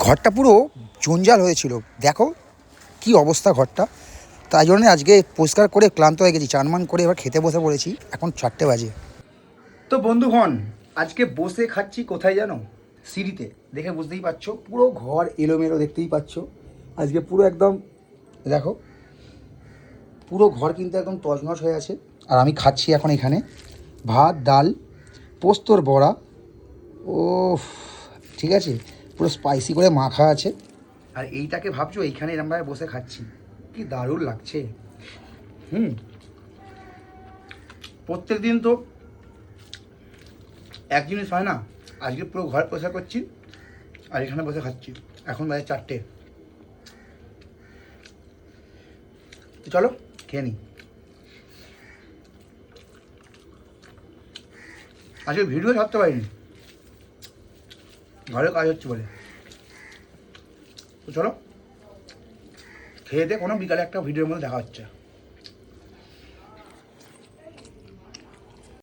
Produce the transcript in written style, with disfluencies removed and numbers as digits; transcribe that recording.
ঘরটা পুরো জঞ্জাল হয়েছিল, দেখো কি অবস্থা ঘরটা। তাই জন্য আজকে পরিষ্কার করে ক্লান্ত হয়ে গেছি, চান মান করে এবার খেতে বসে পড়েছি। এখন 4টে বাজে। তো বন্ধুগণ, আজকে বসে খাচ্ছি কোথায় জানো? সিঁড়িতে। দেখে বুঝতেই পারছো, পুরো ঘর এলোমেলো, দেখতেই পাচ্ছ। আজকে পুরো একদম দেখো, পুরো ঘর কিন্তু একদম তছনছ হয়ে আছে। আর আমি খাচ্ছি এখন এখানে ভাত, ডাল, পোস্তর বড়া। ও ঠিক আছে, পুরো স্পাইসি করে মাখা আছে। আর এইটাকে ভাবছো এইখানে এরমভাবে বসে খাচ্ছি, কি দারুণ লাগছে। প্রত্যেক দিন তো এক জিনিস হয় না। আজকে পুরো ঘর পরিষ্কার করছি আর এখানে বসে খাচ্ছি। এখন বাজে 4টে। চলো খেয়ে নিই। আজকে ভিডিও ছাড়তে পারিনি, ঘরে কাজ হচ্ছে বলে। তো চলো খেয়ে দিয়ে কোনো বিকালে একটা ভিডিওর মধ্যে দেখা হচ্ছে।